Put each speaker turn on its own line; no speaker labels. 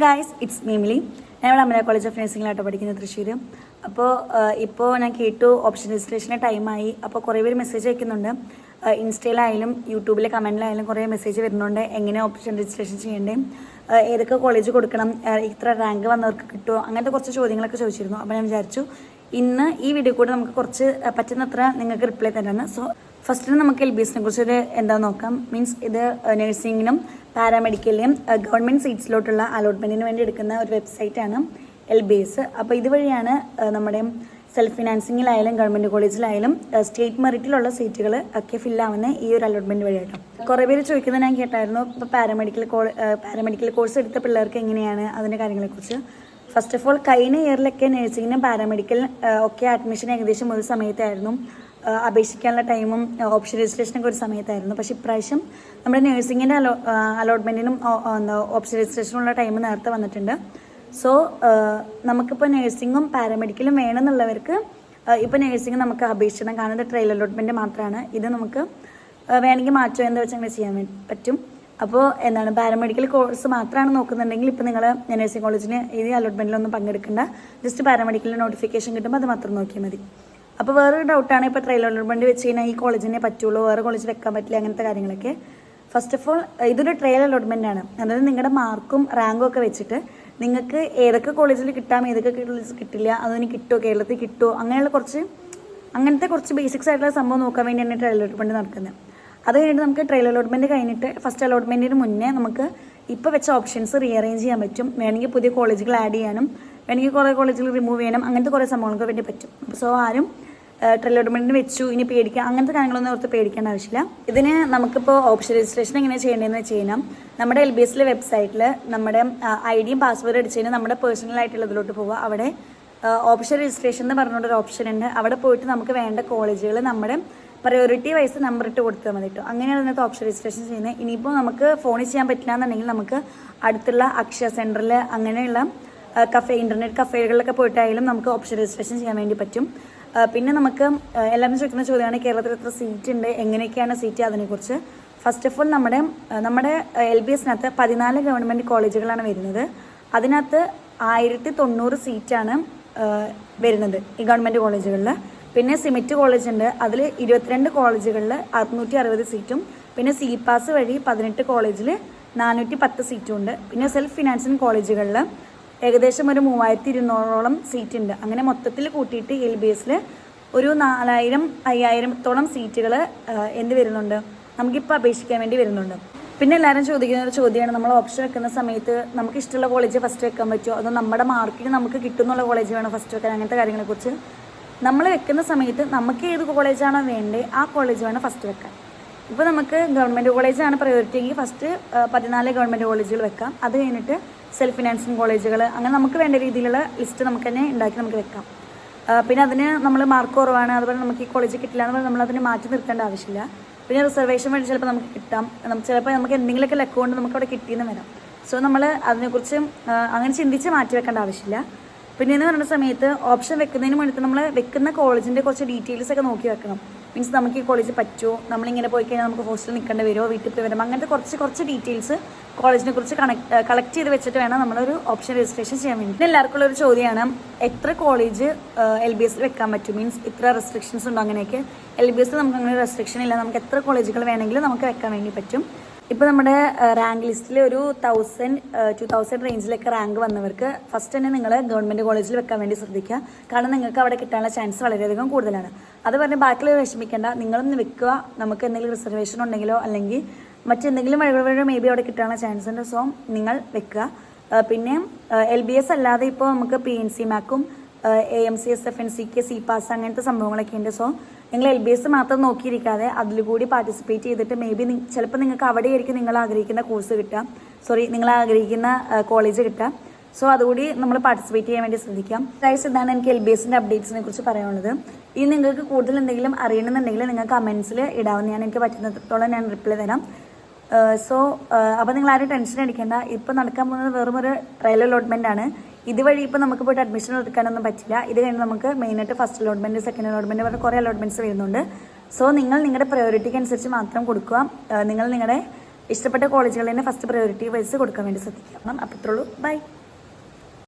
Guys, it's മീമിലി. ഞാൻ ഇവിടെ Amala college of നഴ്സിംഗിലായിട്ട് പഠിക്കുന്നത് തൃശ്ശൂർ. ഇപ്പോൾ ഞാൻ കേട്ടു ഓപ്ഷൻ രജിസ്ട്രേഷൻ്റെ ടൈമായി. അപ്പോൾ കുറേ പേര് മെസ്സേജ് അയക്കുന്നുണ്ട്. ഇൻസ്റ്റയിലായാലും യൂട്യൂബിലെ കമൻറ്റിലായാലും കുറേ മെസ്സേജ് വരുന്നുണ്ട്. എങ്ങനെ ഓപ്ഷൻ രജിസ്ട്രേഷൻ ചെയ്യേണ്ടേ, ഏതൊക്കെ കോളേജ് കൊടുക്കണം, ഇത്ര റാങ്ക് വന്നവർക്ക് കിട്ടുമോ, അങ്ങനത്തെ കുറച്ച് ചോദ്യങ്ങളൊക്കെ ചോദിച്ചിരുന്നു. അപ്പോൾ ഞാൻ വിചാരിച്ചു ഇന്ന് ഈ വീഡിയോ കൂടെ നമുക്ക് കുറച്ച് പറ്റുന്നത്ര നിങ്ങൾക്ക് റിപ്ലൈ തരാമെന്ന്. സോ ഫസ്റ്റിന് നമുക്ക് LBSനെ കുറിച്ചൊരു എന്താ നോക്കാം. മീൻസ് ഇത് നഴ്സിംഗിനും പാരാമെഡിക്കലിനും ഗവൺമെൻറ് സീറ്റ്സിലോട്ടുള്ള അലോട്ട്മെൻറ്റിന് വേണ്ടി എടുക്കുന്ന ഒരു വെബ്സൈറ്റാണ് LBS. അപ്പോൾ ഇതുവഴിയാണ് നമ്മുടെ സെൽഫ് ഫിനാൻസിങ്ങിലായാലും ഗവൺമെൻറ് കോളേജിലായാലും സ്റ്റേറ്റ് മെറിറ്റിലുള്ള സീറ്റുകൾ ഒക്കെ ഫില്ലാവുന്ന ഈ ഒരു അലോട്ട്മെൻറ്റ് വഴിയായിട്ടും. കുറേ പേര് ചോദിക്കുന്നത് ഞാൻ കേട്ടായിരുന്നു, ഇപ്പോൾ പാരാമെഡിക്കൽ കോഴ്സ് എടുത്ത പിള്ളേർക്ക് എങ്ങനെയാണ് അതിൻ്റെ കാര്യങ്ങളെക്കുറിച്ച്. ഫസ്റ്റ് ഓഫ് ഓൾ, കഴിഞ്ഞ ഇയറിലൊക്കെ നഴ്സിംഗിനും പാരാമെഡിക്കൽ ഒക്കെ അഡ്മിഷൻ ഏകദേശം ഒരു സമയത്തായിരുന്നു. അപേക്ഷിക്കാനുള്ള ടൈമും ഓപ്ഷൻ രജിസ്ട്രേഷനൊക്കെ ഒരു സമയത്തായിരുന്നു. പക്ഷേ ഇപ്രാവശ്യം നമ്മുടെ നഴ്സിംഗിൻ്റെ അലോട്ട്മെൻറ്റിനും ഓപ്ഷൻ രജിസ്ട്രേഷനുള്ള ടൈം നേരത്തെ വന്നിട്ടുണ്ട്. സോ നമുക്കിപ്പോൾ നഴ്സിംഗും പാരാമെഡിക്കലും വേണമെന്നുള്ളവർക്ക് ഇപ്പോൾ നഴ്സിംഗ് നമുക്ക് അപേക്ഷിക്കണം. കാരണം ഇത് ട്രയൽ അലോട്ട്മെൻറ്റ് മാത്രമാണ്. ഇത് നമുക്ക് വേണമെങ്കിൽ മാറ്റം എന്താ വെച്ചാൽ അങ്ങനെ ചെയ്യാൻ പറ്റും. അപ്പോൾ എന്താണ്, പാരാമെഡിക്കൽ കോഴ്സ് മാത്രമാണ് നോക്കുന്നുണ്ടെങ്കിൽ ഇപ്പോൾ നിങ്ങൾ നഴ്സിംഗ് കോളേജിന് ഈ അലോട്ട്മെൻറ്റിലൊന്നും പങ്കെടുക്കേണ്ട. ജസ്റ്റ് പാരാമെഡിക്കലിന് നോട്ടിഫിക്കേഷൻ കിട്ടുമ്പോൾ അത് മാത്രം നോക്കിയാൽ മതി. അപ്പോൾ വേറൊരു ഡൗട്ടാണ്, ഇപ്പോൾ ട്രയൽ അലോട്ട്മെൻറ്റ് വെച്ച് കഴിഞ്ഞാൽ ഈ കോളേജിനെ പറ്റുള്ളൂ, വേറെ കോളേജ് വെക്കാൻ പറ്റില്ല, അങ്ങനത്തെ കാര്യങ്ങളൊക്കെ. ഫസ്റ്റ് ഓഫ് ഓൾ, ഇതൊരു ട്രയൽ അലോട്ട്മെൻ്റ് ആണ്. അതായത് നിങ്ങളുടെ മാർക്കും റാങ്കും ഒക്കെ വെച്ചിട്ട് നിങ്ങൾക്ക് ഏതൊക്കെ കോളേജിൽ കിട്ടാം, ഏതൊക്കെ കോളേജിൽ കിട്ടില്ല, അതിന് കിട്ടുമോ, കേരളത്തിൽ കിട്ടുമോ, അങ്ങനത്തെ കുറച്ച് ബേസിക്സ് ആയിട്ടുള്ള സംഭവം നോക്കാൻ വേണ്ടിയാണ് ട്രയൽ അലോട്ട്മെൻറ്റ് നടക്കുന്നത്. അത് കഴിഞ്ഞിട്ട് നമുക്ക് ട്രയൽ അലോട്ട്മെൻറ്റ് കഴിഞ്ഞിട്ട് ഫസ്റ്റ് അലോട്ട്മെൻറ്റിന് മുന്നേ നമുക്ക് ഇപ്പോൾ വെച്ച ഓപ്ഷൻസ് റീഅറേഞ്ച് ചെയ്യാൻ പറ്റും. വേണമെങ്കിൽ പുതിയ കോളേജുകൾ ആഡ് ചെയ്യാനും വേണമെങ്കിൽ കുറേ കോളേജുകൾ റിമൂവ് ചെയ്യാനും അങ്ങനത്തെ കുറേ സംഭവങ്ങൾക്ക് വേണ്ടി പറ്റും. സോ ആരും ട്രയൽ അലോട്ട്മെൻറ്റിന് വെച്ചു ഇനി പേടിക്കുക അങ്ങനത്തെ കാര്യങ്ങളൊന്നും ഓർത്ത് പേടിക്കേണ്ട ആവശ്യമില്ല. ഇതിന് നമുക്കിപ്പോൾ ഓപ്ഷൻ രജിസ്ട്രേഷൻ എങ്ങനെ ചെയ്യേണ്ടതെന്ന് വെച്ച് കഴിഞ്ഞാൽ നമ്മുടെ LBSലെ വെബ്സൈറ്റിൽ നമ്മുടെ ഐഡിയും പാസ്വേഡ് അടിച്ച് കഴിഞ്ഞാൽ നമ്മുടെ പേഴ്സണൽ ആയിട്ടുള്ള ഇതിലോട്ട് പോവുക. അവിടെ ഓപ്ഷൻ രജിസ്ട്രേഷൻ എന്ന് പറഞ്ഞുകൊണ്ടൊരു ഓപ്ഷൻ ഉണ്ട്. അവിടെ പോയിട്ട് നമുക്ക് വേണ്ട കോളേജുകൾ നമ്മുടെ പ്രയോറിറ്റി വൈസ് നമ്പർ ഇട്ട് കൊടുത്താൽ മതി കേട്ടോ. അങ്ങനെയാണ് അതിനകത്ത് ഓപ്ഷൻ രജിസ്ട്രേഷൻ ചെയ്യുന്നത്. ഇനിയിപ്പോൾ നമുക്ക് ഫോണിൽ ചെയ്യാൻ പറ്റില്ല എന്നുണ്ടെങ്കിൽ നമുക്ക് അടുത്തുള്ള അക്ഷയ സെൻറ്ററിൽ അങ്ങനെയുള്ള ഇൻ്റർനെറ്റ് കഫേകളിലൊക്കെ പോയിട്ടായാലും നമുക്ക് ഓപ്ഷൻ രജിസ്ട്രേഷൻ ചെയ്യാൻ വേണ്ടി പറ്റും. പിന്നെ നമുക്ക് എല്ലാവരും ചോദിക്കുന്ന ചോദ്യമാണ്, കേരളത്തിൽ എത്ര സീറ്റ് ഉണ്ട്, എങ്ങനെയൊക്കെയാണ് സീറ്റ്, അതിനെക്കുറിച്ച്. ഫസ്റ്റ് ഓഫ് ഓൾ, നമ്മുടെ LBSനകത്ത് 14 ഗവൺമെൻറ് കോളേജുകളാണ് വരുന്നത്. അതിനകത്ത് 1090 സീറ്റാണ് വരുന്നത് ഈ ഗവൺമെൻറ് കോളേജുകളിൽ. പിന്നെ സിമെറ്റ് കോളേജ് ഉണ്ട്, അതിൽ 22 കോളേജുകളിൽ 660 സീറ്റും. പിന്നെ CPAS വഴി 18 കോളേജിൽ 410 സീറ്റും ഉണ്ട്. പിന്നെ സെൽഫ് ഫിനാൻസിങ് കോളേജുകളിൽ ഏകദേശം ഒരു 3200ഓളം സീറ്റ് ഉണ്ട്. അങ്ങനെ മൊത്തത്തിൽ കൂട്ടിയിട്ട് LBSൽ ഒരു 4000-5000ഓളം സീറ്റുകൾ വരുന്നുണ്ട്, നമുക്കിപ്പോൾ അപേക്ഷിക്കാൻ വേണ്ടി വരുന്നുണ്ട്. പിന്നെ എല്ലാവരും ചോദിക്കുന്ന ഒരു ചോദ്യമാണ്, നമ്മൾ ഓപ്ഷൻ വെക്കുന്ന സമയത്ത് നമുക്ക് ഇഷ്ടമുള്ള കോളേജ് ഫസ്റ്റ് വെക്കാൻ പറ്റുമോ, അതോ നമ്മുടെ മാർക്കിന് നമുക്ക് കിട്ടുന്നുള്ള കോളേജ് വേണം ഫസ്റ്റ് വെക്കാൻ, അങ്ങനത്തെ കാര്യങ്ങളെക്കുറിച്ച്. നമ്മൾ വെക്കുന്ന സമയത്ത് നമുക്ക് ഏത് കോളേജാണോ വേണ്ടത് ആ കോളേജ് വേണം ഫസ്റ്റ് വെക്കാൻ. ഇപ്പോൾ നമുക്ക് ഗവൺമെൻറ് കോളേജാണ് പ്രയോറിറ്റി എങ്കിൽ ഫസ്റ്റ് 14 ഗവൺമെൻറ് കോളേജുകൾ വെക്കാം. അത് കഴിഞ്ഞിട്ട് സെൽഫ് ഫിനാൻസിങ് കോളേജുകൾ, അങ്ങനെ നമുക്ക് വേണ്ട രീതിയിലുള്ള ലിസ്റ്റ് നമുക്ക് തന്നെ ഉണ്ടാക്കി നമുക്ക് വെക്കാം. പിന്നെ അതിന് നമ്മൾ മാർക്ക് കുറവാണ്, അതുപോലെ നമുക്ക് ഈ കോളേജ് കിട്ടില്ല എന്ന് പറഞ്ഞാൽ നമ്മളതിനെ മാറ്റി നിർത്തേണ്ട ആവശ്യമില്ല. പിന്നെ റിസർവേഷൻ വഴി ചിലപ്പോൾ നമുക്ക് കിട്ടാം, ചിലപ്പോൾ നമുക്ക് എന്തെങ്കിലുമൊക്കെ ലക്ക് കൊണ്ട് നമുക്ക് അവിടെ കിട്ടിയെന്ന് വരാം. സോ നമ്മൾ അതിനെക്കുറിച്ച് അങ്ങനെ ചിന്തിച്ച് മാറ്റി വെക്കേണ്ട ആവശ്യമില്ല. പിന്നെ എന്ന് പറയുന്ന സമയത്ത് ഓപ്ഷൻ വെക്കുന്നതിന് മുന്നേ നമ്മൾ വെക്കുന്ന കോളേജിൻ്റെ കുറച്ച് ഡീറ്റെയിൽസ് ഒക്കെ നോക്കി വെക്കണം. മീൻസ് നമുക്ക് ഈ കോളേജ് പറ്റുമോ, നമ്മളിങ്ങനെ പോയി കഴിഞ്ഞാൽ നമുക്ക് ഹോസ്റ്റലിൽ നിൽക്കേണ്ടി വരുമോ, വീട്ടിൽ പോയി വരുമ്പോൾ അങ്ങനത്തെ കുറച്ച് ഡീറ്റെയിൽസ് കോളേജിനെ കുറിച്ച് കളക്ട് ചെയ്ത് വെച്ചിട്ട് വേണം നമ്മളൊരു ഓപ്ഷൻ രജിസ്ട്രേഷൻ ചെയ്യാൻ വേണ്ടി. പിന്നെ എല്ലാവർക്കും ഉള്ളൊരു ചോദ്യമാണ്, എത്ര കോളേജ് LBSൽ വെക്കാൻ പറ്റും, മീൻസ് ഇത്ര റെസ്ട്രിക്ഷൻസ് ഉണ്ടോ. അങ്ങനെയൊക്കെ LBSൽ നമുക്ക് അങ്ങനെ റെസ്ട്രിക്ഷൻ ഇല്ല, നമുക്ക് എത്ര കോളേജുകൾ വേണമെങ്കിലും നമുക്ക് വെക്കാൻ വേണ്ടി പറ്റും. ഇപ്പോൾ നമ്മുടെ റാങ്ക് ലിസ്റ്റിൽ ഒരു 1000-2000 റേഞ്ചിലൊക്കെ റാങ്ക് വന്നവർക്ക് ഫസ്റ്റ് തന്നെ നിങ്ങൾ ഗവൺമെൻറ് കോളേജിൽ വെക്കാൻ വേണ്ടി ശ്രദ്ധിക്കുക. കാരണം നിങ്ങൾക്ക് അവിടെ കിട്ടാനുള്ള ചാൻസ് വളരെയധികം കൂടുതലാണ്. അത് പറഞ്ഞ് ബാക്കിൽ വിഷമിക്കേണ്ട, നിങ്ങളൊന്ന് വെക്കുക. നമുക്ക് എന്തെങ്കിലും റിസർവേഷൻ ഉണ്ടെങ്കിലോ അല്ലെങ്കിൽ മറ്റെന്തെങ്കിലും വഴി മേ ബി അവിടെ കിട്ടാനുള്ള ചാൻസ് ഉണ്ട്. സോ നിങ്ങൾ വെക്കുക. പിന്നെ LBS അല്ലാതെ ഇപ്പോൾ നമുക്ക് PNC മാക്കും AMCS FNCK CPAS അങ്ങനത്തെ സംഭവങ്ങളൊക്കെ ഉണ്ട്. സോ നിങ്ങൾ LBS മാത്രം നോക്കിയിരിക്കാതെ അതിൽ കൂടി പാർട്ടിസിപ്പേറ്റ് ചെയ്തിട്ട് മേ ബി ചിലപ്പോൾ നിങ്ങൾക്ക് അവിടെയായിരിക്കും നിങ്ങൾ ആഗ്രഹിക്കുന്ന കോഴ്സ് കിട്ടുക, നിങ്ങൾ ആഗ്രഹിക്കുന്ന കോളേജ് കിട്ടുക. സോ അതുകൂടി നമ്മൾ പാർട്ടിസിപ്പേറ്റ് ചെയ്യാൻ വേണ്ടി ശ്രദ്ധിക്കാം. ഗൈസ്, ഇതാണ് എനിക്ക് LBSൻ്റെ അപ്ഡേറ്റ്സിനെ കുറിച്ച് പറയാനുള്ളത്. ഇനി നിങ്ങൾക്ക് കൂടുതൽ എന്തെങ്കിലും അറിയണമെന്നുണ്ടെങ്കിൽ നിങ്ങൾ കമൻസിൽ ഇടാവുന്നതാണ്. എനിക്ക് പറ്റുന്നിടത്തോളം ഞാൻ റിപ്ലൈ തരാം. അപ്പോൾ നിങ്ങൾ ആരും ടെൻഷൻ അടിക്കേണ്ട. ഇപ്പോൾ നടക്കാൻ പോകുന്നത് വെറും ഒരു ട്രയൽ അലോട്ട്മെൻ്റ് ആണ്. ഇതുവഴി ഇപ്പോൾ നമുക്ക് പോയിട്ട് അഡ്മിഷൻ എടുക്കാനൊന്നും പറ്റില്ല. ഇത് കഴിഞ്ഞ് നമുക്ക് മെയിനായിട്ട് ഫസ്റ്റ് അലോട്ട്മെൻറ്റ്, സെക്കൻഡ് അലോട്ട്മെൻറ്റ് പറഞ്ഞ് കുറേ അലോട്ട്മെൻറ്റ്സ് വരുന്നുണ്ട്. സോ നിങ്ങൾ നിങ്ങളുടെ പ്രയോറിറ്റിക്ക് അനുസരിച്ച് മാത്രം കൊടുക്കുക. നിങ്ങൾ നിങ്ങളുടെ ഇഷ്ടപ്പെട്ട കോളേജുകളിൽ തന്നെ ഫസ്റ്റ് പ്രയോറിറ്റി വൈസ് കൊടുക്കാൻ വേണ്ടി ശ്രദ്ധിക്കണം. അപ്പോൾ അത്രയുള്ളൂ. ബൈ.